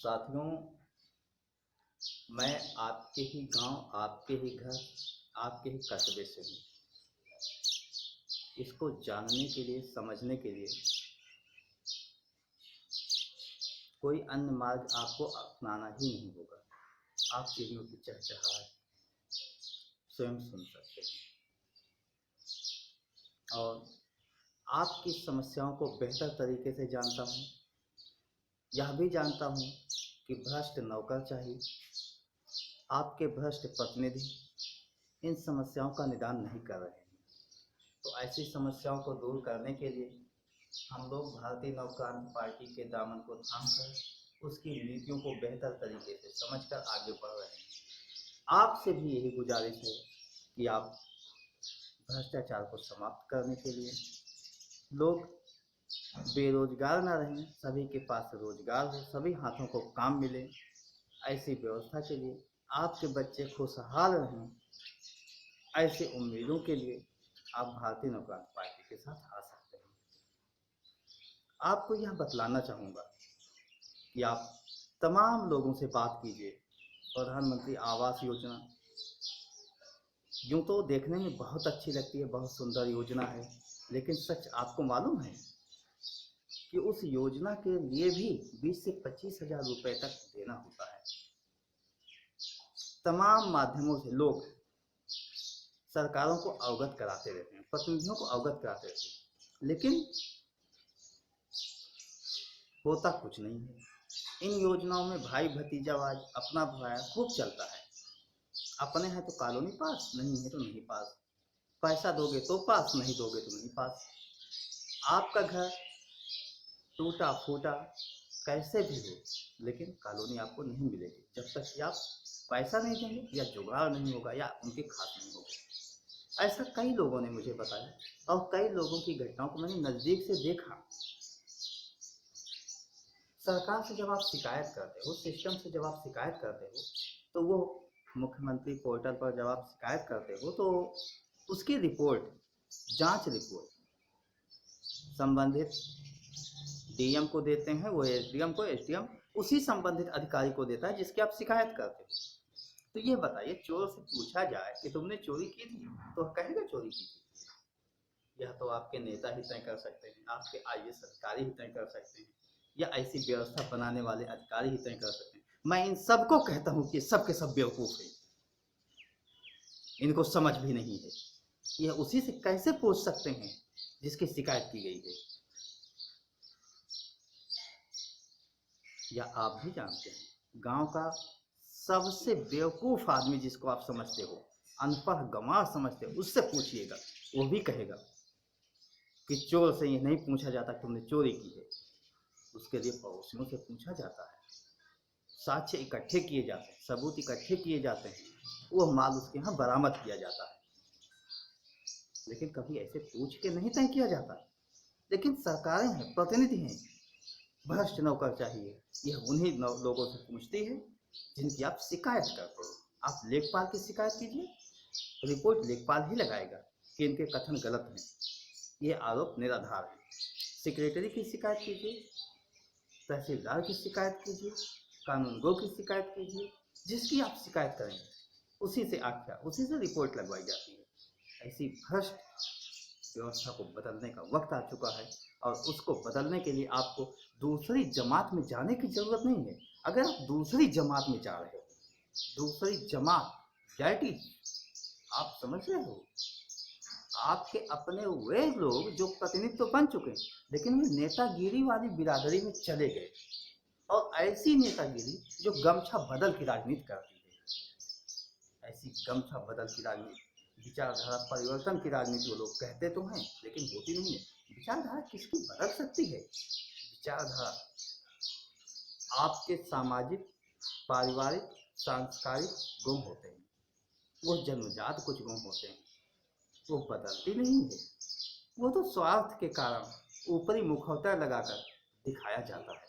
साथियों, मैं आपके ही गांव, आपके ही घर, आपके ही कस्बे से हूँ। इसको जानने के लिए, समझने के लिए कोई अन्य मार्ग आपको अपनाना ही नहीं होगा। आप चिड़ियों की चहचहाहट स्वयं सुन सकते हैं और आपकी समस्याओं को बेहतर तरीके से जानता हूँ। यह भी जानता हूँ कि भ्रष्ट नौकरशाही, आपके भ्रष्ट प्रतिनिधि इन समस्याओं का निदान नहीं कर रहे हैं। तो ऐसी समस्याओं को दूर करने के लिए हम लोग भारतीय नवक्रांति पार्टी के दामन को थामकर उसकी नीतियों को बेहतर तरीके से समझकर आगे बढ़ रहे हैं। आपसे भी यही गुजारिश है कि आप भ्रष्टाचार को समाप्त करने के लिए, लोग बेरोजगार ना रहें, सभी के पास रोजगार हो, सभी हाथों को काम मिले, ऐसी व्यवस्था के लिए, आपके बच्चे खुशहाल रहें, ऐसी उम्मीदों के लिए आप भारतीय नवक्रांति पार्टी के साथ आ सकते हैं। आपको यह बतलाना चाहूँगा कि आप तमाम लोगों से बात कीजिए। प्रधानमंत्री आवास योजना यूँ तो देखने में बहुत अच्छी लगती है, बहुत सुंदर योजना है, लेकिन सच आपको मालूम है कि उस योजना के लिए भी 20 से 25 हज़ार रुपये तक देना होता है। तमाम माध्यमों से लोग सरकारों को अवगत कराते रहते हैं, प्रतिनिधियों को अवगत कराते रहते हैं, लेकिन होता कुछ नहीं है। इन योजनाओं में भाई भतीजावाद, अपना भराया खूब चलता है। अपने हैं तो कॉलोनी पास, नहीं है तो नहीं पास, पैसा दोगे तो पास, नहीं दोगे तो नहीं पास। आपका घर टूटा फूटा कैसे भी हो, लेकिन कॉलोनी आपको नहीं मिलेगी जब तक कि आप पैसा नहीं देंगे या जुगाड़ नहीं होगा या उनके खास नहीं होगा। ऐसा कई लोगों ने मुझे बताया और कई लोगों की घटनाओं को मैंने नज़दीक से देखा। सरकार से जब आप शिकायत करते हो, सिस्टम से जब आप शिकायत करते हो, तो वो मुख्यमंत्री पोर्टल पर जब आप शिकायत करते हो तो उसकी रिपोर्ट, जांच रिपोर्ट संबंधित डीएम को देते हैं, वो एसडीएम को, एसडीएम उसी संबंधित अधिकारी को देता है जिसकी आप शिकायत करते हो। तो ये बताइए, चोर से पूछा जाए कि तुमने चोरी की थी, तो कहेगा चोरी की थी। यह तो आपके नेता ही तय कर सकते हैं, आपके आईएएस अधिकारी ही तय कर सकते हैं, या ऐसी व्यवस्था बनाने वाले अधिकारी ही तय कर सकते हैं। मैं इन सबको कहता हूँ कि सबके सब बेवकूफ़ हैं, इनको समझ भी नहीं है। यह उसी से कैसे पूछ सकते हैं जिसकी शिकायत की गई है। या आप भी जानते हैं, गांव का सबसे बेवकूफ़ आदमी जिसको आप समझते हो, अनपढ़ गंवार समझते हो, उससे पूछिएगा, वो भी कहेगा कि चोर से ये नहीं पूछा जाता तुमने चोरी की है। उसके लिए पड़ोसियों से पूछा जाता है, साक्ष्य इकट्ठे किए जाते हैं, सबूत इकट्ठे किए जाते हैं, वो माल उसके यहाँ बरामद किया जाता है। लेकिन कभी ऐसे पूछ के नहीं तय किया जाता। लेकिन सरकारें हैं, प्रतिनिधि हैं, भ्रष्ट नौकर चाहिए, यह उन्हीं लोगों से पूछती है जिनकी आप शिकायत करते हो। आप लेखपाल की शिकायत कीजिए, रिपोर्ट लेखपाल ही लगाएगा कि इनके कथन गलत हैं, ये आरोप निराधार है। सेक्रेटरी की शिकायत कीजिए, तहसीलदार की शिकायत कीजिए, कानूनगो की शिकायत कीजिए, जिसकी आप शिकायत करेंगे उसी से आख्या, उसी से रिपोर्ट लगवाई जाती है। ऐसी भ्रष्ट व्यवस्था को बदलने का वक्त आ चुका है और उसको बदलने के लिए आपको दूसरी जमात में जाने की जरूरत नहीं है। अगर आप दूसरी जमात में जा रहे हो, दूसरी जमात दैट इज, आप समझ रहे हो, आपके अपने वे लोग जो प्रतिनिधि तो बन चुके हैं, लेकिन वे नेतागिरी वाली बिरादरी में चले गए, और ऐसी नेतागिरी जो गमछा बदल की राजनीति करती है। ऐसी गमछा बदल की राजनीति, विचारधारा परिवर्तन की राजनीति वो लोग कहते तो हैं, लेकिन होती नहीं है। विचारधारा किसकी बदल सकती है? विचारधारा आपके सामाजिक, पारिवारिक, सांस्कारिक गुण होते हैं, वो जन्मजात कुछ गुण होते हैं, वो बदलती नहीं है। वो तो स्वार्थ के कारण ऊपरी मुखौटा लगाकर दिखाया जाता है।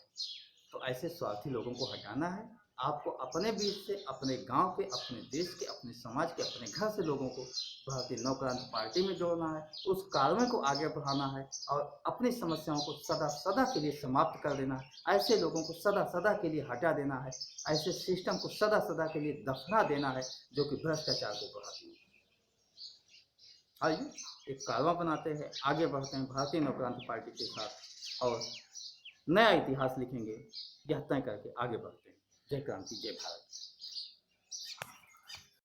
तो ऐसे स्वार्थी लोगों को हटाना है आपको अपने बीच से, अपने गांव के, अपने देश के, अपने समाज के, अपने घर से लोगों को भारतीय नवक्रांति पार्टी में जोड़ना है, उस कार्य को आगे बढ़ाना है और अपनी समस्याओं को सदा सदा के लिए समाप्त कर देना है। ऐसे लोगों को सदा सदा के लिए हटा देना है, ऐसे सिस्टम को सदा सदा के लिए दफना देना है जो कि भ्रष्टाचार को बढ़ाती है। आइए एक कारवा बनाते हैं, आगे बढ़ते हैं भारतीय नवक्रांति पार्टी के साथ और नया इतिहास लिखेंगे, यह तय करके आगे बढ़ते हैं। जय क्रांति, जय भारत।